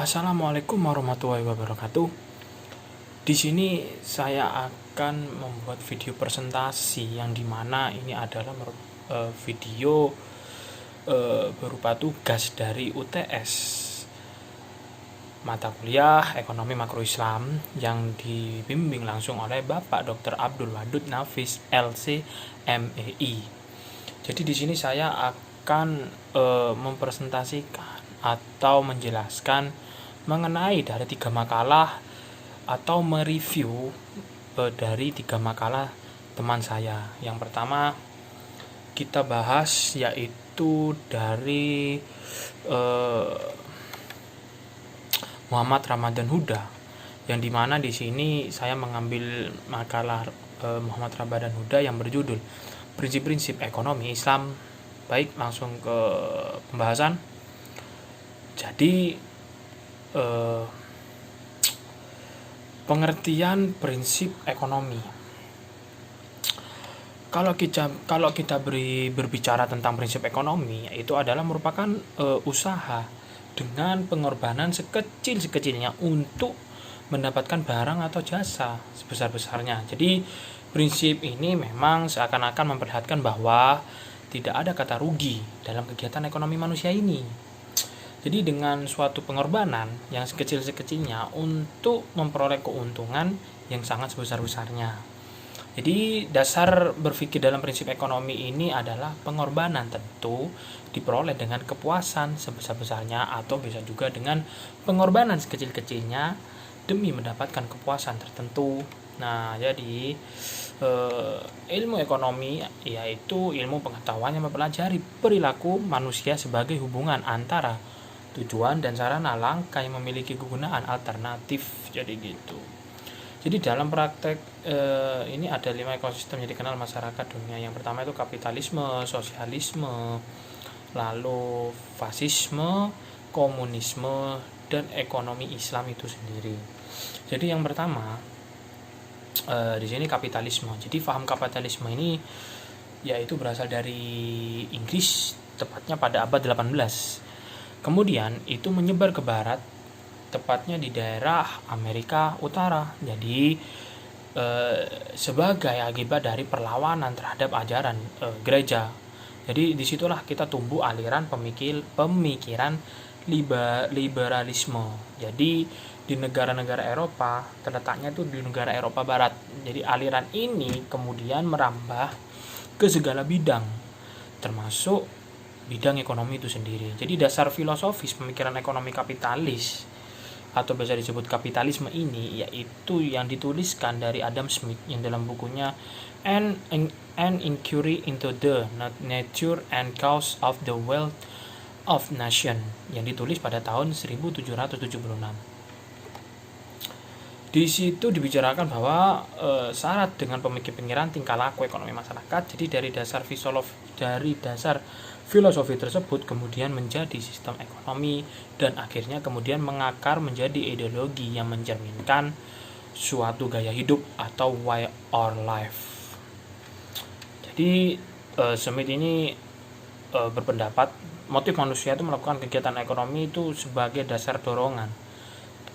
Assalamualaikum warahmatullahi wabarakatuh. Di sini saya akan membuat video presentasi yang dimana ini adalah video berupa tugas dari UTS mata kuliah Ekonomi Makro Islam yang dibimbing langsung oleh Bapak Dr. Abdul Wadud Nafis LC MEI. Jadi di sini saya akan mempresentasikan atau menjelaskan mengenai dari 3 makalah atau mereview dari 3 makalah teman saya. Yang pertama kita bahas yaitu dari Muhammad Ramadan Huda, yang dimana di sini saya mengambil makalah Muhammad Ramadan Huda yang berjudul Prinsip-prinsip Ekonomi Islam. Baik, langsung ke pembahasan. Jadi pengertian prinsip ekonomi. Kalau kita berbicara tentang prinsip ekonomi, itu adalah merupakan usaha dengan pengorbanan sekecil-sekecilnya untuk mendapatkan barang atau jasa sebesar-besarnya. Jadi prinsip ini memang seakan-akan memperlihatkan bahwa tidak ada kata rugi dalam kegiatan ekonomi manusia ini. Jadi dengan suatu pengorbanan yang sekecil-sekecilnya untuk memperoleh keuntungan yang sangat sebesar-besarnya. Jadi dasar berpikir dalam prinsip ekonomi ini adalah pengorbanan tentu diperoleh dengan kepuasan sebesar-besarnya, atau bisa juga dengan pengorbanan sekecil-kecilnya demi mendapatkan kepuasan tertentu. Nah, jadi ilmu ekonomi yaitu ilmu pengetahuan yang mempelajari perilaku manusia sebagai hubungan antara tujuan dan sarana langkah yang memiliki kegunaan alternatif. Jadi gitu. Jadi dalam praktek ini ada 5 ekosistem yang dikenal masyarakat dunia. Yang pertama itu kapitalisme, sosialisme, lalu fasisme, komunisme, dan ekonomi Islam itu sendiri. Jadi yang pertama di sini kapitalisme. Jadi paham kapitalisme ini yaitu berasal dari Inggris, tepatnya pada abad 18. Kemudian itu menyebar ke barat, tepatnya di daerah Amerika Utara. Jadi sebagai akibat dari perlawanan terhadap ajaran gereja. Jadi disitulah kita tumbuh aliran pemikiran liberalisme. Jadi di negara-negara Eropa, terletaknya itu di negara Eropa Barat. Jadi aliran ini kemudian merambah ke segala bidang, termasuk bidang ekonomi itu sendiri. Jadi dasar filosofis pemikiran ekonomi kapitalis atau biasa disebut kapitalisme ini yaitu yang dituliskan dari Adam Smith yang dalam bukunya An Inquiry into the Nature and Cause of the Wealth of Nation yang ditulis pada tahun 1776. Di situ dibicarakan bahwa syarat dengan pemikiran tingkah laku ekonomi masyarakat. Jadi dari dasar filosofi tersebut kemudian menjadi sistem ekonomi dan akhirnya kemudian mengakar menjadi ideologi yang mencerminkan suatu gaya hidup atau way or life. Jadi Smith ini berpendapat motif manusia itu melakukan kegiatan ekonomi itu sebagai dasar dorongan.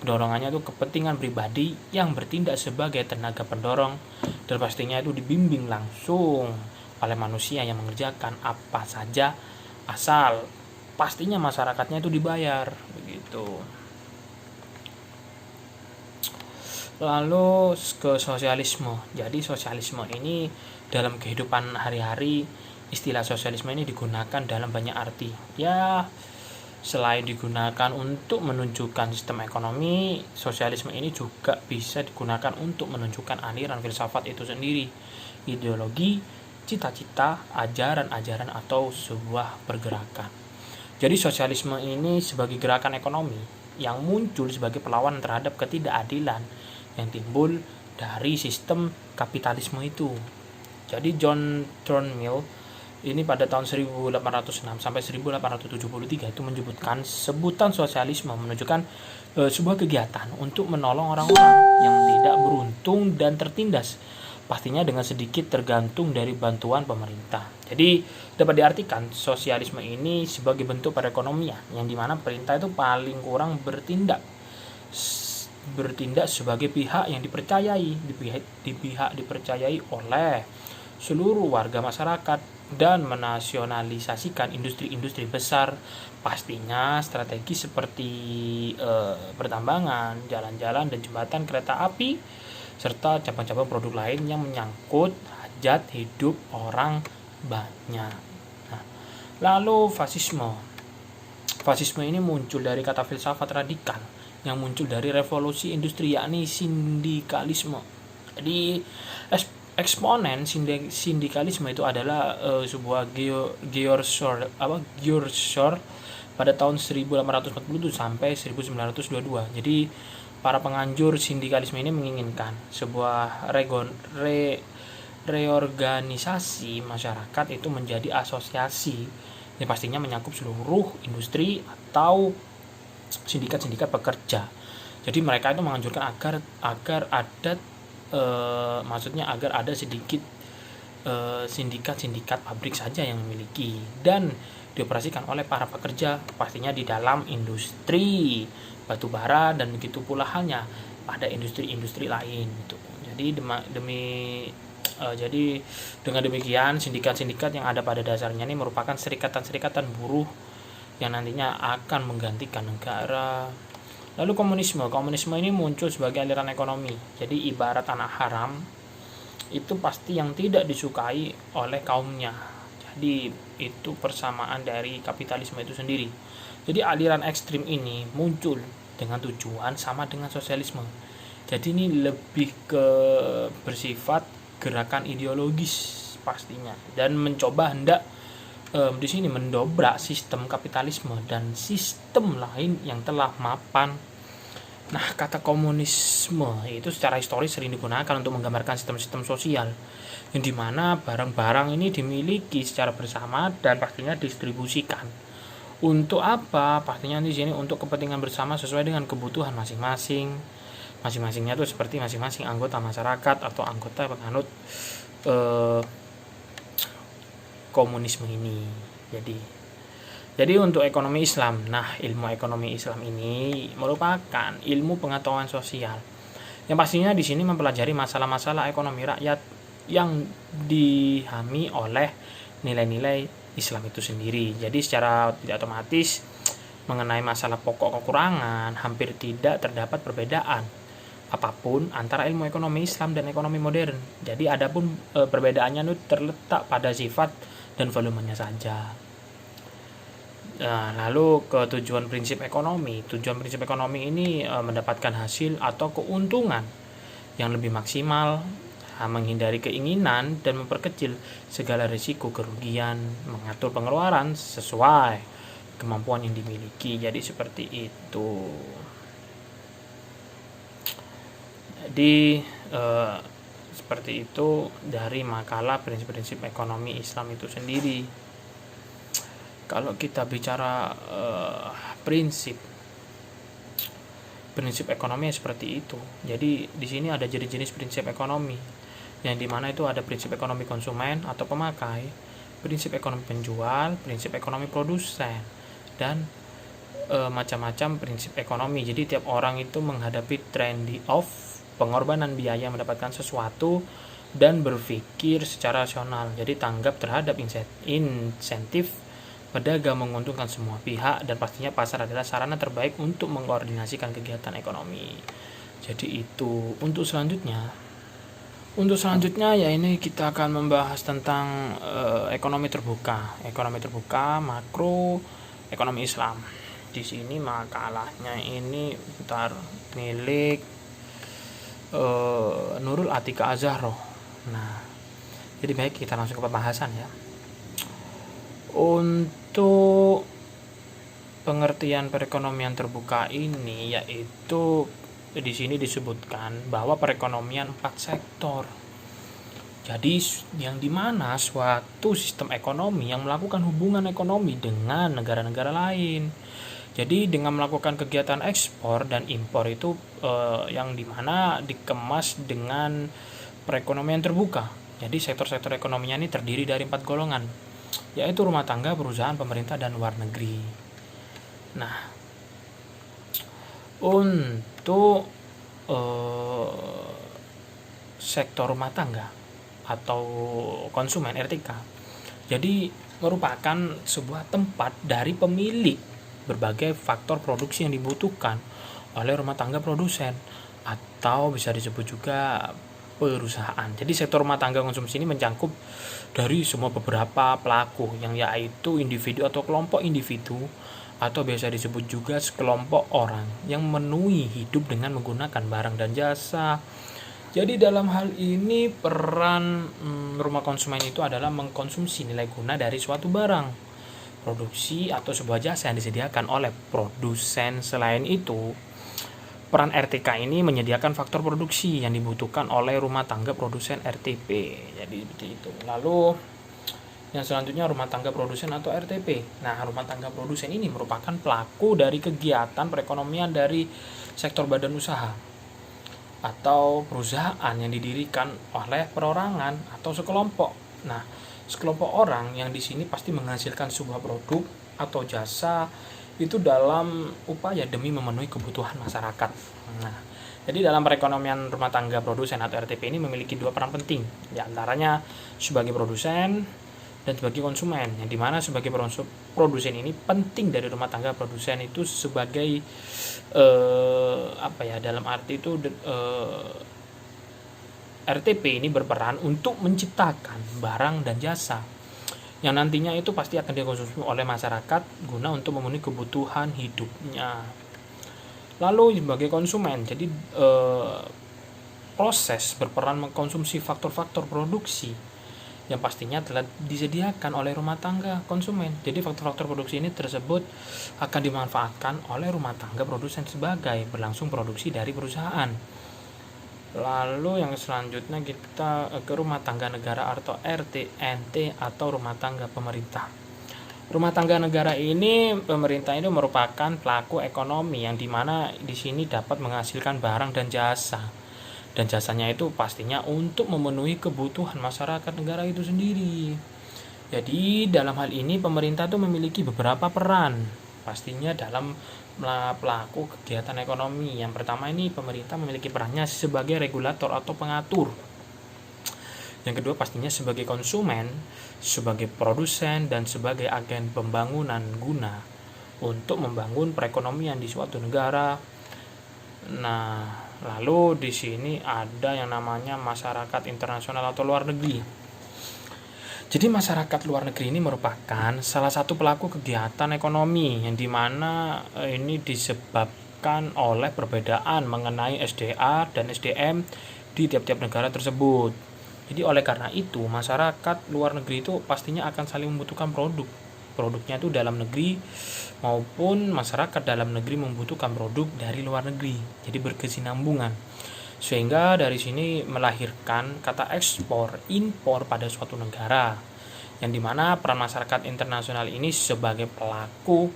Dorongannya itu kepentingan pribadi yang bertindak sebagai tenaga pendorong, dan pastinya itu dibimbing langsung oleh manusia yang mengerjakan apa saja asal pastinya masyarakatnya itu dibayar begitu. Lalu ke sosialisme. Jadi sosialisme ini dalam kehidupan hari-hari, istilah sosialisme ini digunakan dalam banyak arti. Ya, selain digunakan untuk menunjukkan sistem ekonomi, sosialisme ini juga bisa digunakan untuk menunjukkan aliran filsafat itu sendiri, ideologi, cita-cita, ajaran-ajaran, atau sebuah pergerakan. Jadi sosialisme ini sebagai gerakan ekonomi yang muncul sebagai perlawanan terhadap ketidakadilan yang timbul dari sistem kapitalisme itu. Jadi John Stuart Mill ini pada tahun 1806 sampai 1873 itu menyebutkan sebutan sosialisme menunjukkan sebuah kegiatan untuk menolong orang-orang yang tidak beruntung dan tertindas pastinya dengan sedikit tergantung dari bantuan pemerintah. Jadi dapat diartikan sosialisme ini sebagai bentuk perekonomian yang dimana pemerintah itu paling kurang bertindak sebagai pihak yang dipercayai, dipercayai oleh seluruh warga masyarakat dan menasionalisasikan industri-industri besar, pastinya strategi seperti pertambangan, jalan-jalan dan jembatan kereta api serta cabang-cabang produk lain yang menyangkut hajat hidup orang banyak. Nah, lalu fasisme ini muncul dari kata filsafat radikal yang muncul dari revolusi industri, yakni sindikalisme. Jadi eksponen sindikalisme itu adalah sebuah George pada tahun 1847 sampai 1922. Jadi para penganjur sindikalisme ini menginginkan sebuah reorganisasi masyarakat itu menjadi asosiasi yang pastinya mencakup seluruh industri atau sindikat-sindikat pekerja. Jadi mereka itu menganjurkan agar ada sedikit sindikat-sindikat pabrik saja yang memiliki dan dioperasikan oleh para pekerja, pastinya di dalam industri batubara dan begitu pula halnya pada industri-industri lain gitu. Jadi dengan demikian sindikat-sindikat yang ada pada dasarnya ini merupakan serikatan-serikatan buruh yang nantinya akan menggantikan negara. Lalu komunisme ini muncul sebagai aliran ekonomi. Jadi ibarat tanah haram itu pasti yang tidak disukai oleh kaumnya. Jadi itu persamaan dari kapitalisme itu sendiri. Jadi aliran ekstrim ini muncul dengan tujuan sama dengan sosialisme. Jadi ini lebih ke bersifat gerakan ideologis pastinya dan mencoba hendak di sini mendobrak sistem kapitalisme dan sistem lain yang telah mapan. Nah, kata komunisme itu secara historis sering digunakan untuk menggambarkan sistem-sistem sosial yang dimana barang-barang ini dimiliki secara bersama dan pastinya distribusikan. Untuk apa? Pastinya di sini untuk kepentingan bersama sesuai dengan kebutuhan masing-masing. Masing-masingnya itu seperti masing-masing anggota masyarakat atau anggota penganut komunisme ini. Jadi untuk ekonomi Islam, nah ilmu ekonomi Islam ini merupakan ilmu pengetahuan sosial yang pastinya di sini mempelajari masalah-masalah ekonomi rakyat yang dihami oleh nilai-nilai Islam itu sendiri. Jadi secara tidak otomatis mengenai masalah pokok kekurangan hampir tidak terdapat perbedaan apapun antara ilmu ekonomi Islam dan ekonomi modern. Jadi adapun perbedaannya itu terletak pada sifat dan volumenya saja. Nah, lalu ke tujuan prinsip ekonomi. Tujuan prinsip ekonomi ini mendapatkan hasil atau keuntungan yang lebih maksimal, menghindari keinginan dan memperkecil segala risiko kerugian, mengatur pengeluaran sesuai kemampuan yang dimiliki. Jadi seperti itu. Jadi seperti itu dari makalah prinsip-prinsip ekonomi Islam itu sendiri. Kalau kita bicara prinsip ekonomi seperti itu. Jadi di sini ada jenis-jenis prinsip ekonomi yang dimana itu ada prinsip ekonomi konsumen atau pemakai, prinsip ekonomi penjual, prinsip ekonomi produsen, dan macam-macam prinsip ekonomi. Jadi tiap orang itu menghadapi trade-off, pengorbanan biaya mendapatkan sesuatu dan berpikir secara rasional. Jadi tanggap terhadap insentif pedagang menguntungkan semua pihak dan pastinya pasar adalah sarana terbaik untuk mengkoordinasikan kegiatan ekonomi. Jadi itu untuk selanjutnya ya ini kita akan membahas tentang ekonomi terbuka makro ekonomi Islam. Di sini makalahnya ini milik Nurul Atika Azahro. Nah, jadi baik kita langsung ke pembahasan ya. Untuk pengertian perekonomian terbuka ini yaitu di sini disebutkan bahwa perekonomian 4 sektor. Jadi yang dimana suatu sistem ekonomi yang melakukan hubungan ekonomi dengan negara-negara lain. Jadi dengan melakukan kegiatan ekspor dan impor itu yang dimana dikemas dengan perekonomian terbuka. Jadi sektor-sektor ekonominya ini terdiri dari 4 golongan, yaitu rumah tangga, perusahaan, pemerintah, dan luar negeri. Nah, untuk sektor rumah tangga atau konsumen RTK, jadi merupakan sebuah tempat dari pemilik berbagai faktor produksi yang dibutuhkan oleh rumah tangga produsen, atau bisa disebut juga perusahaan. Jadi sektor rumah tangga konsumsi ini mencakup dari semua beberapa pelaku, yang yaitu individu atau kelompok individu, atau biasa disebut juga sekelompok orang yang memenuhi hidup dengan menggunakan barang dan jasa. Jadi dalam hal ini peran rumah konsumen itu adalah mengkonsumsi nilai guna dari suatu barang, produksi, atau sebuah jasa yang disediakan oleh produsen. Selain itu, peran RTK ini menyediakan faktor produksi yang dibutuhkan oleh rumah tangga produsen RTP. Jadi seperti itu. Lalu yang selanjutnya rumah tangga produsen atau RTP. Nah, rumah tangga produsen ini merupakan pelaku dari kegiatan perekonomian dari sektor badan usaha atau perusahaan yang didirikan oleh perorangan atau sekelompok. Nah, sekelompok orang yang di sini pasti menghasilkan sebuah produk atau jasa itu dalam upaya demi memenuhi kebutuhan masyarakat. Nah, jadi dalam perekonomian rumah tangga produsen atau RTP ini memiliki dua peran penting, di antaranya sebagai produsen dan sebagai konsumen, yang dimana sebagai produsen ini penting dari rumah tangga produsen itu sebagai dalam arti itu RTP ini berperan untuk menciptakan barang dan jasa yang nantinya itu pasti akan dikonsumsi oleh masyarakat guna untuk memenuhi kebutuhan hidupnya. Lalu sebagai konsumen, jadi proses berperan mengkonsumsi faktor-faktor produksi yang pastinya telah disediakan oleh rumah tangga konsumen. Jadi faktor-faktor produksi ini tersebut akan dimanfaatkan oleh rumah tangga produsen sebagai berlangsung produksi dari perusahaan. Lalu yang selanjutnya kita ke rumah tangga negara atau RTNT atau rumah tangga pemerintah. Rumah tangga negara ini, pemerintah itu merupakan pelaku ekonomi yang dimana di sini dapat menghasilkan barang dan jasa. Dan jasanya itu pastinya untuk memenuhi kebutuhan masyarakat negara itu sendiri. Jadi dalam hal ini pemerintah itu memiliki beberapa peran pastinya dalam pelaku kegiatan ekonomi. Yang pertama ini pemerintah memiliki perannya sebagai regulator atau pengatur. Yang kedua pastinya sebagai konsumen, sebagai produsen, dan sebagai agen pembangunan guna untuk membangun perekonomian di suatu negara. Nah, lalu di sini ada yang namanya masyarakat internasional atau luar negeri. Jadi masyarakat luar negeri ini merupakan salah satu pelaku kegiatan ekonomi yang dimana ini disebabkan oleh perbedaan mengenai SDA dan SDM di tiap-tiap negara tersebut. Jadi oleh karena itu masyarakat luar negeri itu pastinya akan saling membutuhkan produknya itu dalam negeri, maupun masyarakat dalam negeri membutuhkan produk dari luar negeri. Jadi berkesinambungan. Sehingga dari sini melahirkan kata ekspor impor pada suatu negara, yang dimana peran masyarakat internasional ini sebagai pelaku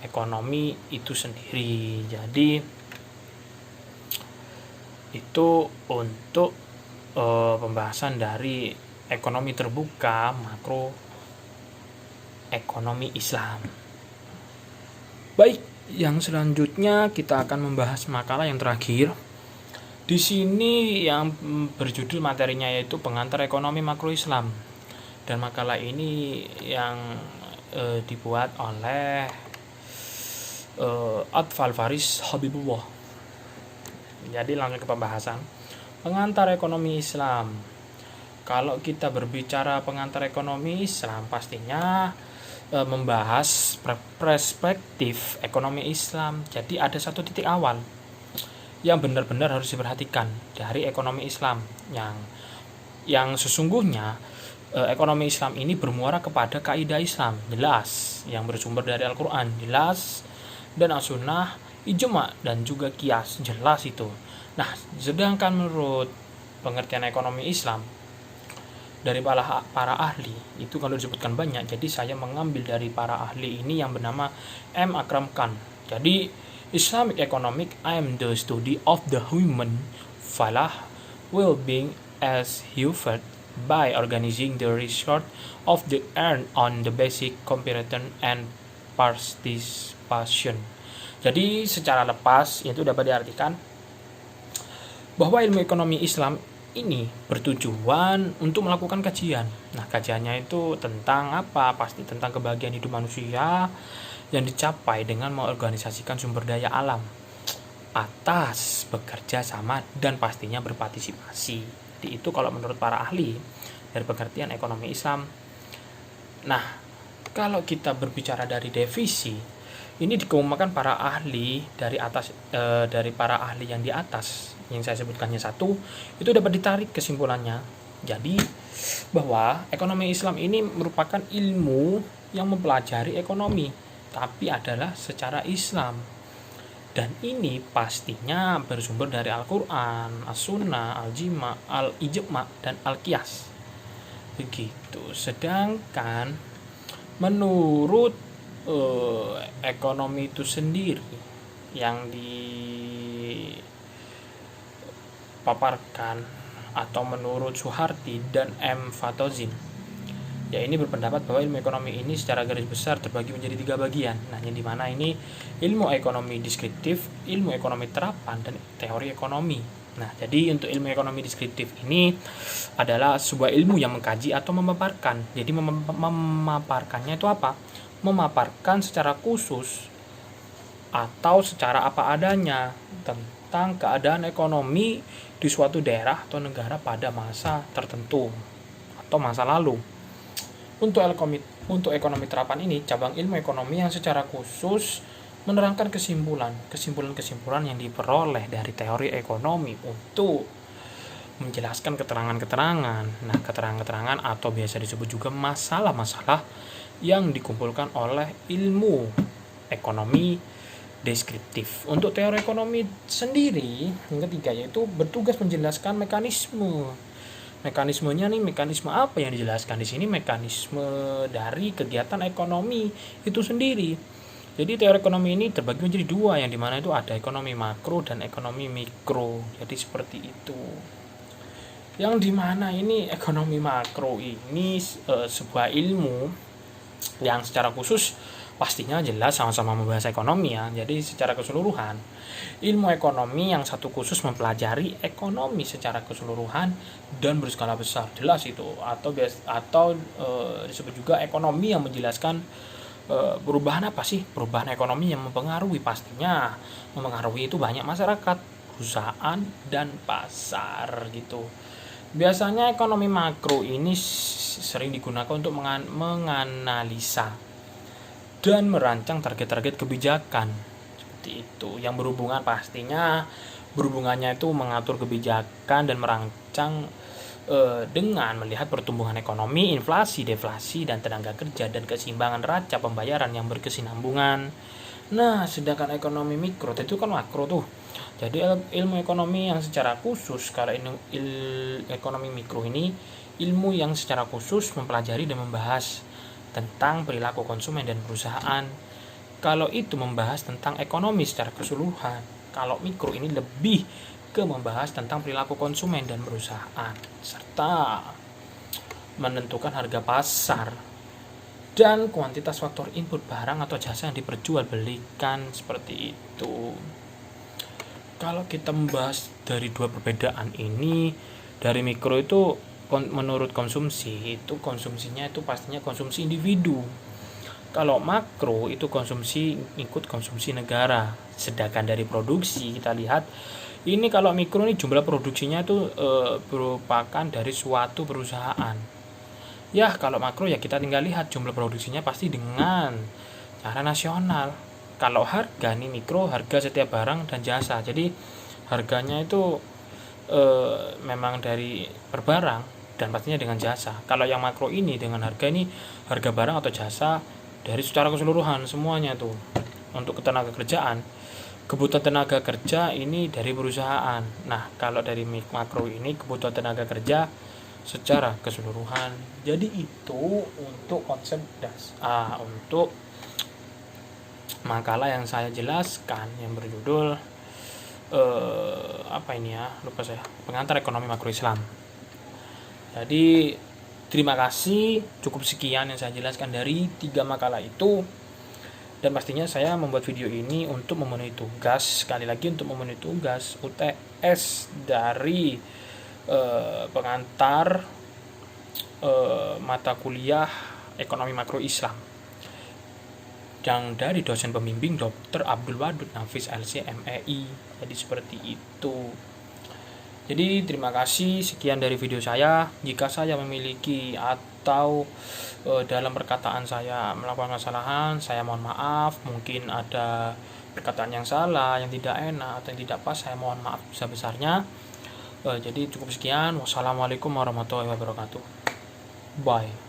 ekonomi itu sendiri. Jadi itu untuk pembahasan dari ekonomi terbuka makro ekonomi Islam. Baik, yang selanjutnya kita akan membahas makalah yang terakhir. Di sini yang berjudul materinya yaitu pengantar ekonomi makro Islam. Dan makalah ini yang dibuat oleh Atfal Faris Habibullah. Jadi langsung ke pembahasan. Pengantar ekonomi Islam. Kalau kita berbicara pengantar ekonomi Islam, pastinya membahas perspektif ekonomi Islam. Jadi ada satu titik awal yang benar-benar harus diperhatikan dari ekonomi Islam, yang sesungguhnya ekonomi Islam ini bermuara kepada kaidah Islam jelas, yang bersumber dari Al-Quran jelas, dan As-Sunnah, ijma, dan juga qiyas jelas itu. Nah, sedangkan menurut pengertian ekonomi Islam dari para ahli itu kalau disebutkan banyak, jadi saya mengambil dari para ahli ini yang bernama M. Akram Khan. Jadi Islamic economic aim the study of the human falah, well-being, S. Huford by organizing the research of the earned on the basic comparison and participation. Jadi secara lepas itu dapat diartikan bahwa ilmu ekonomi Islam ini bertujuan untuk melakukan kajian. Nah, kajiannya itu tentang apa? Pasti tentang kebahagiaan hidup manusia yang dicapai dengan mengorganisasikan sumber daya alam atas bekerja sama dan pastinya berpartisipasi. Jadi itu kalau menurut para ahli dari pengertian ekonomi Islam. Nah, kalau kita berbicara dari definisi, ini dikemukakan para ahli dari atas dari para ahli yang di atas yang saya sebutkannya satu, itu dapat ditarik kesimpulannya. Jadi bahwa ekonomi Islam ini merupakan ilmu yang mempelajari ekonomi, tapi adalah secara Islam. Dan ini pastinya bersumber dari Al-Quran, As-Sunnah, Al-Ijma, dan Al-Qiyas. Begitu. Sedangkan menurut ekonomi itu sendiri yang dipaparkan atau menurut Suharti dan M. Fatozin, ya ini berpendapat bahwa ilmu ekonomi ini secara garis besar terbagi menjadi 3 bagian. Nah, yang dimana ini ilmu ekonomi deskriptif, ilmu ekonomi terapan, dan teori ekonomi. Nah, jadi untuk ilmu ekonomi deskriptif ini adalah sebuah ilmu yang mengkaji atau memaparkan. Jadi memaparkannya itu apa? Memaparkan secara khusus atau secara apa adanya tentang keadaan ekonomi di suatu daerah atau negara pada masa tertentu atau masa lalu. Untuk ekonomi terapan ini, cabang ilmu ekonomi yang secara khusus menerangkan kesimpulan yang diperoleh dari teori ekonomi untuk menjelaskan keterangan-keterangan. Nah, keterangan-keterangan atau biasa disebut juga masalah-masalah yang dikumpulkan oleh ilmu ekonomi deskriptif. Untuk teori ekonomi sendiri, yang ketiga yaitu bertugas menjelaskan mekanismenya nih, mekanisme apa yang dijelaskan di sini? Mekanisme dari kegiatan ekonomi itu sendiri. Jadi teori ekonomi ini terbagi menjadi 2, yang dimana itu ada ekonomi makro dan ekonomi mikro. Jadi seperti itu. Yang dimana ini ekonomi makro ini sebuah ilmu yang secara khusus pastinya jelas sama-sama membahas ekonomi ya. Jadi secara keseluruhan ilmu ekonomi yang satu khusus mempelajari ekonomi secara keseluruhan dan berskala besar, jelas itu. Atau disebut juga ekonomi yang menjelaskan perubahan apa sih? Perubahan ekonomi yang mempengaruhi, pastinya mempengaruhi itu banyak masyarakat, perusahaan, dan pasar gitu. Biasanya ekonomi makro ini sering digunakan untuk menganalisa dan merancang target-target kebijakan seperti itu, yang berhubungannya itu mengatur kebijakan dan merancang dengan melihat pertumbuhan ekonomi, inflasi, deflasi, dan tenaga kerja, dan keseimbangan neraca pembayaran yang berkesinambungan. Nah, sedangkan ekonomi mikro itu kan makro tuh. Jadi ilmu ekonomi yang secara khusus, kalau ekonomi mikro ini ilmu yang secara khusus mempelajari dan membahas tentang perilaku konsumen dan perusahaan. Kalau itu membahas tentang ekonomi secara keseluruhan. Kalau mikro ini lebih ke membahas tentang perilaku konsumen dan perusahaan, serta menentukan harga pasar dan kuantitas faktor input barang atau jasa yang diperjualbelikan, seperti itu. Kalau kita membahas dari 2 perbedaan ini, dari mikro itu menurut konsumsi itu konsumsinya itu pastinya konsumsi individu. Kalau makro itu ikut konsumsi negara. Sedangkan dari produksi kita lihat ini, kalau mikro ini jumlah produksinya itu merupakan dari suatu perusahaan. Ya, kalau makro ya kita tinggal lihat jumlah produksinya pasti dengan cara nasional. Kalau harga nih mikro, harga setiap barang dan jasa. Jadi harganya itu memang dari per barang dan pastinya dengan jasa. Kalau yang makro ini dengan harga ini harga barang atau jasa dari secara keseluruhan semuanya tuh. Untuk ketenaga kerjaan, kebutuhan tenaga kerja ini dari perusahaan. Nah, kalau dari makro ini kebutuhan tenaga kerja secara keseluruhan. Jadi itu untuk konsep untuk makalah yang saya jelaskan yang berjudul pengantar ekonomi makro Islam. Jadi terima kasih, cukup sekian yang saya jelaskan dari 3 makalah itu. Dan pastinya saya membuat video ini untuk memenuhi tugas, sekali lagi untuk memenuhi tugas UTS dari pengantar mata kuliah Ekonomi Makro Islam yang dari dosen pembimbing Dr. Abdul Wadud Nafis LC MEI. Jadi seperti itu. Jadi terima kasih, sekian dari video saya. Jika saya memiliki atau dalam perkataan saya melakukan kesalahan, saya mohon maaf. Mungkin ada perkataan yang salah, yang tidak enak atau yang tidak pas, saya mohon maaf sebesar-besarnya. Jadi cukup sekian. Wassalamualaikum warahmatullahi wabarakatuh. Bye.